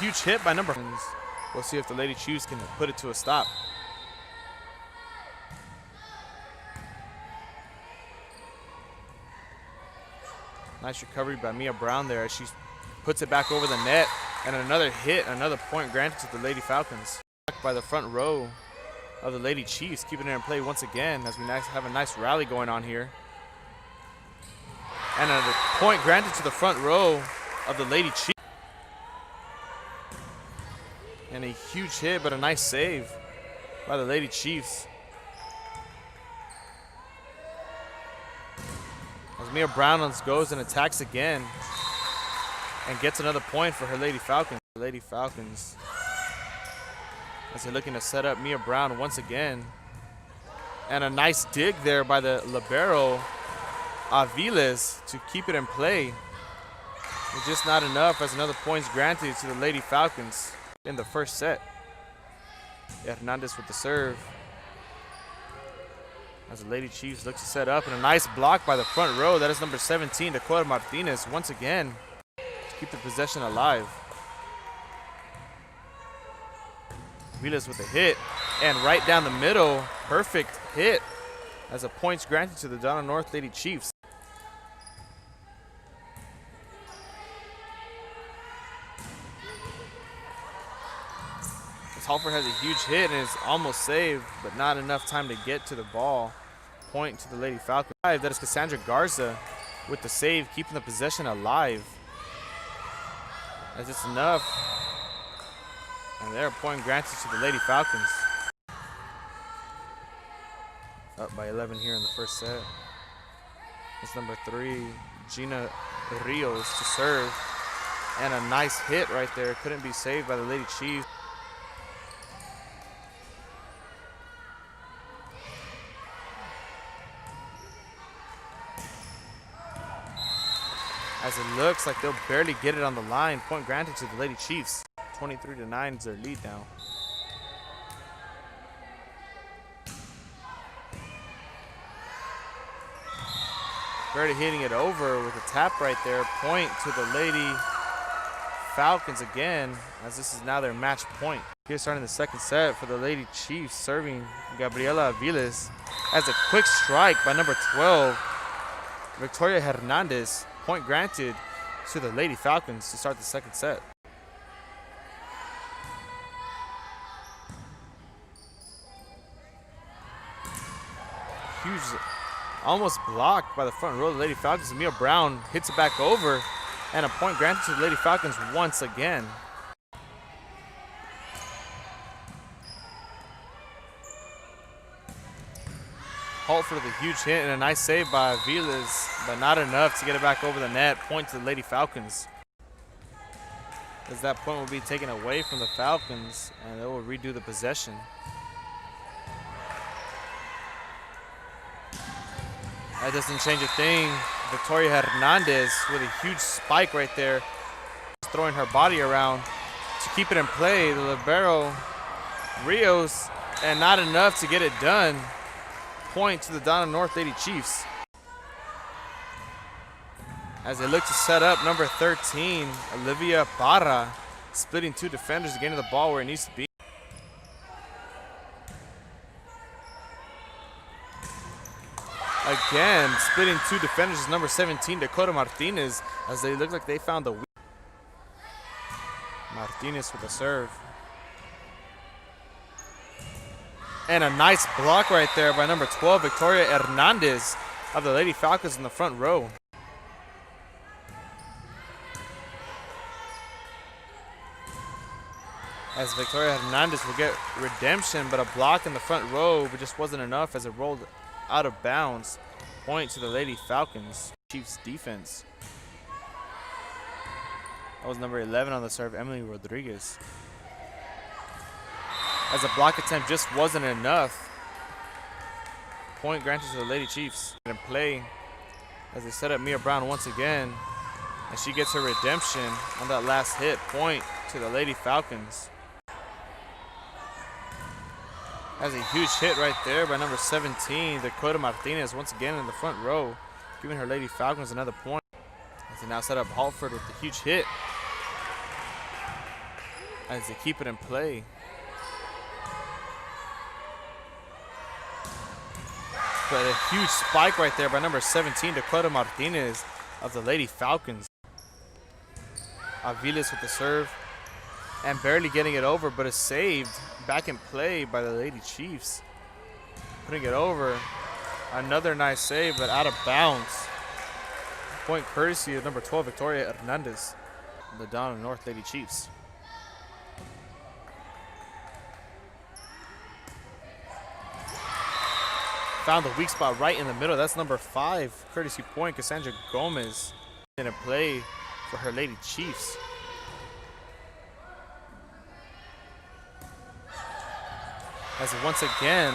huge hit by number. We'll see if the Lady Chiefs can put it to a stop. Nice recovery by Mia Brown there as she puts it back over the net. And another hit, another point granted to the Lady Falcons. By the front row of the Lady Chiefs, keeping it in play once again as we have a nice rally going on here. And a point granted to the front row of the Lady Chiefs. And a huge hit, but a nice save by the Lady Chiefs. As Mia Brown goes and attacks again and gets another point for her Lady Falcons. Lady Falcons, as they're looking to set up Mia Brown once again. And a nice dig there by the libero Aviles to keep it in play. It's just not enough as another point's granted to the Lady Falcons in the first set. Hernandez with the serve. As the Lady Chiefs looks to set up, and a nice block by the front row. That is number 17, Dakota Martinez, once again to keep the possession alive. Aviles with a hit, and right down the middle, perfect hit as a point's granted to the Donna North Lady Chiefs. Halford has a huge hit and is almost saved, but not enough time to get to the ball. Point to the Lady Falcons. That is Cassandra Garza with the save, keeping the possession alive. As it's enough. And there, point granted to the Lady Falcons. Up by 11 here in the first set. It's number 3, Gina Rios to serve. And a nice hit right there. Couldn't be saved by the Lady Chiefs. As it looks like they'll barely get it on the line. Point granted to the Lady Chiefs. 23-9 is their lead now. Barely hitting it over with a tap right there. Point to the Lady Falcons again, as this is now their match point. Here starting the second set for the Lady Chiefs, serving Gabriela Aviles. As a quick strike by number 12, Victoria Hernandez. Point granted to the Lady Falcons to start the second set. Huge, almost blocked by the front row of the Lady Falcons. Mia Brown hits it back over, and a point granted to the Lady Falcons once again. Halford with a huge hit and a nice save by Aviles, but not enough to get it back over the net. Point to the Lady Falcons. As that point will be taken away from the Falcons, and they will redo the possession. That doesn't change a thing. Victoria Hernandez with a huge spike right there, throwing her body around to keep it in play. The libero Rios, and not enough to get it done. Point to the Donna North Lady Chiefs. As they look to set up number 13, Olivia Barra, splitting two defenders to get into the ball where it needs to be. Again, splitting two defenders is number 17, Dakota Martinez, as they look like they found the weak. Martinez with a serve. And a nice block right there by number 12, Victoria Hernandez of the Lady Falcons in the front row. As Victoria Hernandez will get redemption, but a block in the front row but just wasn't enough as it rolled out of bounds. Point to the Lady Falcons. Chiefs defense. That was number 11 on the serve, Emily Rodriguez. As a block attempt just wasn't enough. Point granted to the Lady Chiefs. In play as they set up Mia Brown once again. And she gets her redemption on that last hit. Point to the Lady Falcons. Has a huge hit right there by number 17, Dakota Martinez, once again in the front row, giving her Lady Falcons another point. As they now set up Halford with the huge hit. as they keep it in play. But a huge spike right there by number 17, Dakota Martinez of the Lady Falcons. Aviles with the serve and barely getting it over, but is saved back in play by the Lady Chiefs. Putting it over. Another nice save, but out of bounds. Point courtesy of number 12, Victoria Hernandez, the Donna North Lady Chiefs. Found the weak spot right in the middle. That's number 5, courtesy point, Cassandra Gomez in a play for her Lady Chiefs. As once again,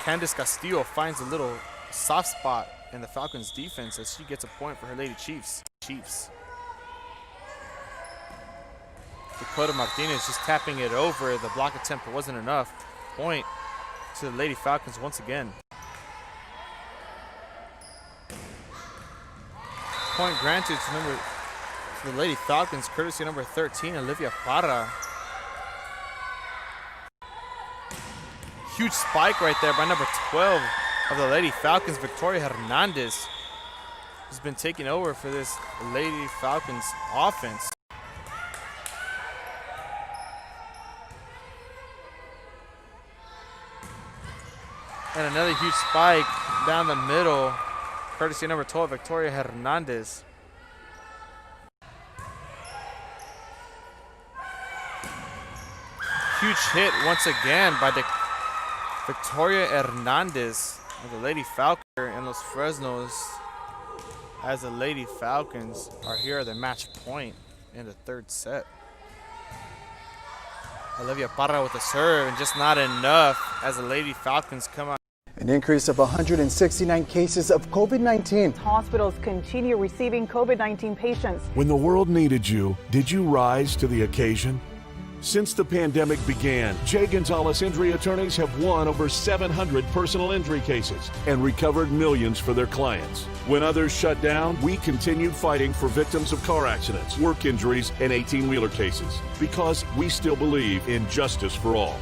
Candice Castillo finds a little soft spot in the Falcons defense as she gets a point for her Lady Chiefs. Dakota Martinez just tapping it over. The block attempt wasn't enough. Point to the Lady Falcons once again. Point granted to the Lady Falcons, courtesy number 13, Olivia Parra. Huge spike right there by number 12 of the Lady Falcons, Victoria Hernandez, who's been taking over for this Lady Falcons offense. And another huge spike down the middle, courtesy number 12, Victoria Hernandez. Huge hit once again by the Victoria Hernandez of the Lady Falcons and Los Fresnos, as the Lady Falcons are here at the match point in the third set. Olivia Parra with the serve, and just not enough as the Lady Falcons come out. An increase of 169 cases of COVID-19. Hospitals continue receiving COVID-19 patients. When the world needed you, did you rise to the occasion? Since the pandemic began, Jay Gonzalez Injury Attorneys have won over 700 personal injury cases and recovered millions for their clients. When others shut down, we continued fighting for victims of car accidents, work injuries, and 18-wheeler cases because we still believe in justice for all.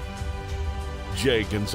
Jay Gonzalez.